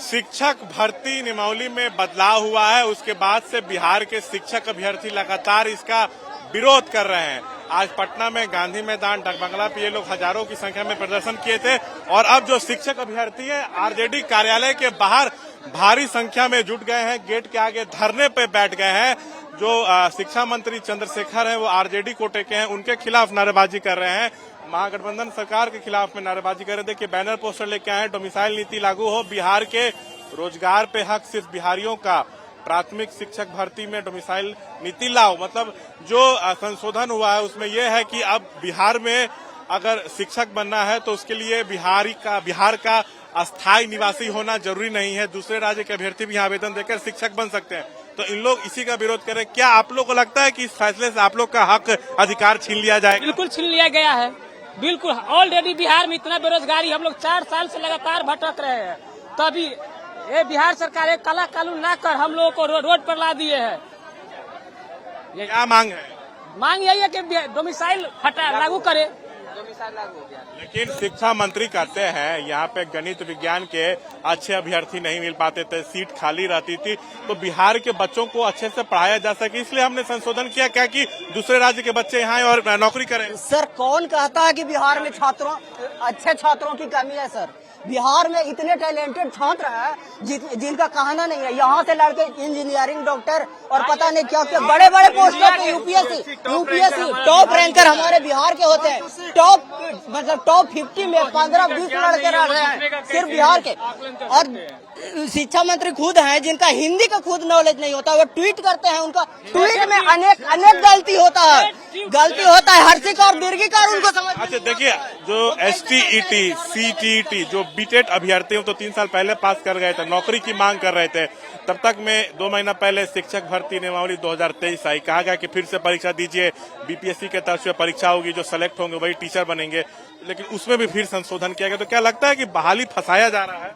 शिक्षक भर्ती निमौली में बदलाव हुआ है, उसके बाद से बिहार के शिक्षक अभ्यर्थी लगातार इसका विरोध कर रहे हैं। आज पटना में गांधी मैदान, डाकबंगला पे ये लोग हजारों की संख्या में प्रदर्शन किए थे और अब जो शिक्षक अभ्यर्थी है आरजेडी कार्यालय के बाहर भारी संख्या में जुट गए हैं, गेट के आगे धरने पे बैठ गए हैं। जो शिक्षा मंत्री चंद्रशेखर हैं वो आरजेडी कोटे के हैं, उनके खिलाफ नारेबाजी कर रहे हैं। महागठबंधन सरकार के खिलाफ में नारेबाजी कर रहे थे कि बैनर पोस्टर लेके आए, डोमिसाइल नीति लागू हो, बिहार के रोजगार पे हक सिर्फ बिहारियों का, प्राथमिक शिक्षक भर्ती में डोमिसाइल नीति लाओ। मतलब जो संशोधन हुआ है उसमें यह है कि अब बिहार में अगर शिक्षक बनना है तो उसके लिए बिहार का अस्थायी निवासी होना जरूरी नहीं है, दूसरे राज्य के अभ्यर्थी भी आवेदन देकर शिक्षक बन सकते हैं। तो इन लोग इसी का विरोध करें। क्या आप लोग को लगता है कि इस फैसले से आप लोग का हक अधिकार छीन लिया जाएगा? बिल्कुल छीन लिया गया है, बिल्कुल। ऑलरेडी बिहार में इतना बेरोजगारी, हम लोग 4 साल से लगातार भटक रहे हैं, तभी ये बिहार सरकार एक काला कानून ला कर हम लोगों को रोड पर ला दिए हैं। क्या मांग है? मांग यही है कि डोमिसाइल लागू करे। लेकिन शिक्षा मंत्री कहते हैं यहाँ पे गणित विज्ञान के अच्छे अभ्यर्थी नहीं मिल पाते थे, सीट खाली रहती थी, तो बिहार के बच्चों को अच्छे से पढ़ाया जा सके, इसलिए हमने संशोधन किया क्या कि दूसरे राज्य के बच्चे यहाँ आए और नौकरी करें। सर कौन कहता है कि बिहार में अच्छे छात्रों की कमी है? सर बिहार में इतने टैलेंटेड छात्र हैं जिनका कहना नहीं है। यहाँ से लड़के इंजीनियरिंग, डॉक्टर और पता नहीं क्या क्या बड़े बड़े पोस्टर पे यूपीएससी टॉप रैंकर हमारे बिहार के होते हैं। टॉप 50 में 15-20 लड़के रह रहे हैं सिर्फ बिहार के। और शिक्षा मंत्री खुद हैं जिनका हिंदी का खुद नॉलेज नहीं होता, वो ट्वीट करते हैं, उनका ट्वीट में अनेक गलती होता है, हर्षिकार दीर्घिकार उनको समझ। अच्छा देखिए, जो STET, CTET जो बीटेट अभ्यर्थी तो 3 साल पहले पास कर गए थे, नौकरी की मांग कर रहे थे, तब तक में 2 महीना पहले शिक्षक भर्ती नियमावली 2023 आई, कहा गया कि फिर से परीक्षा दीजिए, बीपीएससी के तरफ से परीक्षा होगी, जो सेलेक्ट होंगे वही टीचर बनेंगे, लेकिन उसमें भी फिर संशोधन किया गया। तो क्या लगता है कि बहाली फंसाया जा रहा है?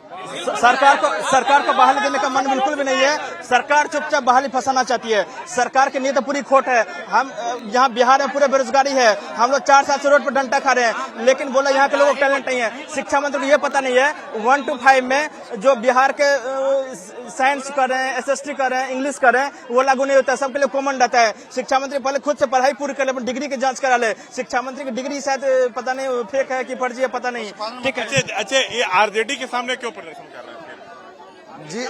सरकार को बहाली देने का मन बिल्कुल भी नहीं है। सरकार चुपचाप बहाली फंसाना चाहती है। सरकार की नीयत पूरी खोट है। हम यहाँ बिहार में पूरे बेरोजगारी है, हम लोग 4 साल से रोड पर डंडा खा रहे हैं, लेकिन बोला यहाँ के लोगों को टैलेंट नहीं है। शिक्षा मंत्री को ये पता नहीं है 1 to 5 में जो बिहार के साइंस कर रहे हैं, SST कर रहे हैं, इंग्लिश कर रहे हैं, वो लागू नहीं होता है, सबके लिए कॉमन रहता है। शिक्षा मंत्री पहले खुद से पढ़ाई पूरी कर ले, अपनी डिग्री की जांच करा ले। शिक्षा मंत्री की डिग्री शायद पता नहीं फेक है कि फर्जी है, पता नहीं। ठीक है। अच्छा, ये आरजेडी के सामने क्यों प्रदर्शन कर रहे हैं जी?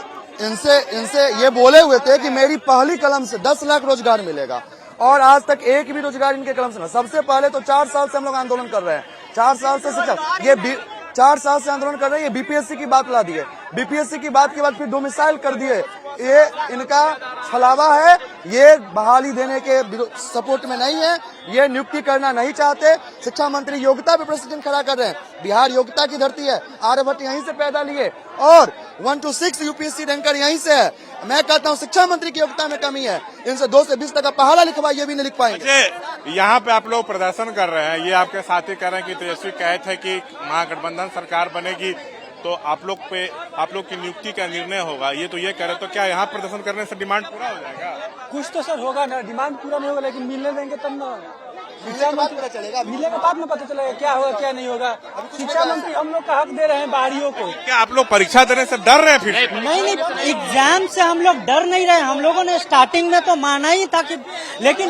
इनसे ये बोले हुए थे कि मेरी पहली कलम से 10 लाख रोजगार मिलेगा, और आज तक एक भी रोजगार इनके कलम से ना। सबसे पहले तो 4 साल से हम लोग आंदोलन कर रहे हैं, 4 साल से 4 साल से आंदोलन कर रहे हैं। ये बीपीएससी की बात ला दिए, बीपीएससी की बात के बाद फिर डोमिसाइल कर दिए। ये इनका छलावा है, ये बहाली देने के सपोर्ट में नहीं है, ये नियुक्ति करना नहीं चाहते। शिक्षा मंत्री योग्यता पे प्रश्न खड़ा कर रहे हैं। बिहार योग्यता की धरती है, आर्यभट्ट यहीं से पैदा लिए और 1 to 6 यूपीएससी रैंकर यहीं से है। मैं कहता हूँ शिक्षा मंत्री की योग्यता में कमी है, इनसे 2 से 20 तक का पहाड़ा लिखवाइए, भी नहीं लिख पाएंगे। यहाँ पे आप लोग प्रदर्शन कर रहे हैं, ये आपके साथी कह रहे हैं कि तेजस्वी कहे थे कि महागठबंधन सरकार बनेगी तो आप लोग की नियुक्ति का निर्णय होगा, ये तो ये कह रहे, तो क्या यहाँ प्रदर्शन करने से डिमांड पूरा हो जाएगा? कुछ तो सर होगा ना, डिमांड पूरा नहीं होगा, लेकिन मिलने देंगे तब ना, शिक्षा मंत्री पता चलेगा, मिलने के बाद में पता चलेगा क्या होगा क्या नहीं होगा। शिक्षा मंत्री हम लोग का हक दे रहे हैं बाहरियों को। क्या आप लोग परीक्षा देने से डर रहे हैं? फिर नहीं, एग्जाम से हम लोग डर नहीं रहे। हम लोगों ने स्टार्टिंग में तो माना ही था कि, लेकिन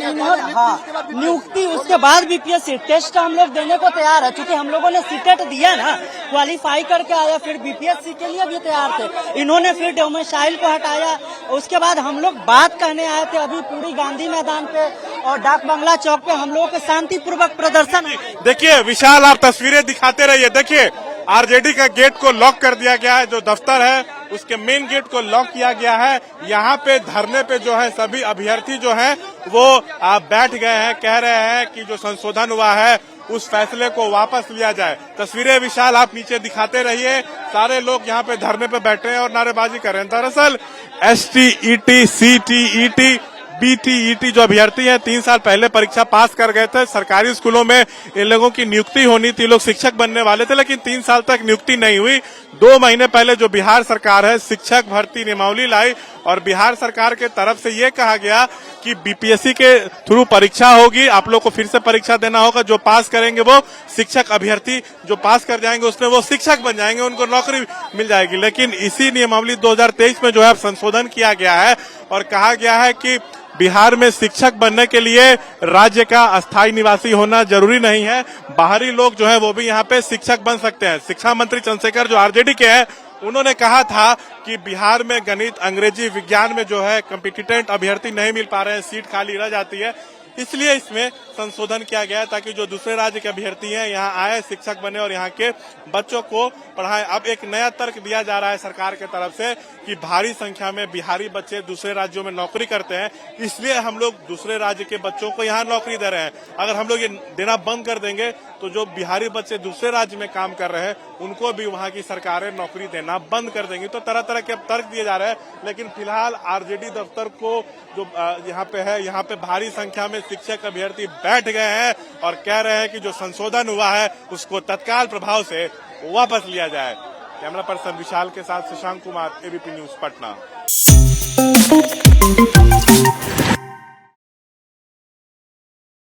नियुक्ति उसके बाद बीपीएससी टेस्ट हम लोग देने को तैयार है, क्योंकि हम लोगों ने सीटेट दिया ना, क्वालिफाई करके आया, फिर बीपीएससी के लिए भी तैयार थे। इन्होंने फिर डोमिसाइल को हटाया, उसके बाद हम लोग बात कहने आए थे अभी पूरी गांधी मैदान पे और डाक बंगला चौक पे हम लोगों के शांतिपूर्वक प्रदर्शन। देखिए विशाल, आप तस्वीरें दिखाते रहिए। देखिए आरजेडी का गेट को लॉक कर दिया गया है, जो दफ्तर है उसके मेन गेट को लॉक किया गया है। यहाँ पे धरने पे जो है सभी अभ्यर्थी जो हैं वो बैठ गए हैं, कह रहे हैं कि जो संशोधन हुआ है उस फैसले को वापस लिया जाए। तस्वीरें विशाल आप नीचे दिखाते रहिए, सारे लोग यहाँ पे धरने पे बैठे हैं और नारेबाजी कर रहे हैं। दरअसल STET, CTET, BTET जो अभ्यर्थी हैं 3 साल पहले परीक्षा पास कर गए थे, सरकारी स्कूलों में इन लोगों की नियुक्ति होनी थी, लोग शिक्षक बनने वाले थे, लेकिन 3 साल तक नियुक्ति नहीं हुई। 2 महीने पहले जो बिहार सरकार है शिक्षक भर्ती नियमावली लाई और बिहार सरकार के तरफ से ये कहा गया कि बीपीएससी के थ्रू परीक्षा होगी, आप लोग को फिर से परीक्षा देना होगा, जो पास करेंगे वो शिक्षक अभ्यर्थी, जो पास कर जाएंगे उसमें वो शिक्षक बन जाएंगे, उनको नौकरी मिल जाएगी। लेकिन इसी नियमावली 2023 में जो है संशोधन किया गया है और कहा गया है कि बिहार में शिक्षक बनने के लिए राज्य का अस्थायी निवासी होना जरूरी नहीं है, बाहरी लोग जो है वो भी यहाँ पे शिक्षक बन सकते हैं। शिक्षा मंत्री चंद्रशेखर जो आरजेडी के हैं, उन्होंने कहा था कि बिहार में गणित, अंग्रेजी, विज्ञान में जो है कॉम्पिटिटेंट अभ्यर्थी नहीं मिल पा रहे हैं, सीट खाली रह जाती है, इसलिए इसमें संशोधन किया गया है ताकि जो दूसरे राज्य के अभ्यर्थी हैं यहाँ आए, शिक्षक बने और यहाँ के बच्चों को पढ़ाएं। अब एक नया तर्क दिया जा रहा है सरकार की तरफ से कि भारी संख्या में बिहारी बच्चे दूसरे राज्यों में नौकरी करते हैं, इसलिए हम लोग दूसरे राज्य के बच्चों को यहाँ नौकरी दे रहे हैं। अगर हम लोग ये देना बंद कर देंगे तो जो बिहारी बच्चे दूसरे राज्य में काम कर रहे हैं उनको भी वहाँ की सरकारें नौकरी देना बंद कर देंगी। तो तरह तरह के अब तर्क दिए जा रहे हैं, लेकिन फिलहाल आरजेडी दफ्तर को जो यहाँ पे है, यहाँ पे भारी संख्या में शिक्षक अभ्यर्थी बैठ गए हैं और कह रहे हैं कि जो संशोधन हुआ है उसको तत्काल प्रभाव से वापस लिया जाए। कैमरा पर्सन विशाल के साथ शशांक कुमार, एबीपी न्यूज, पटना।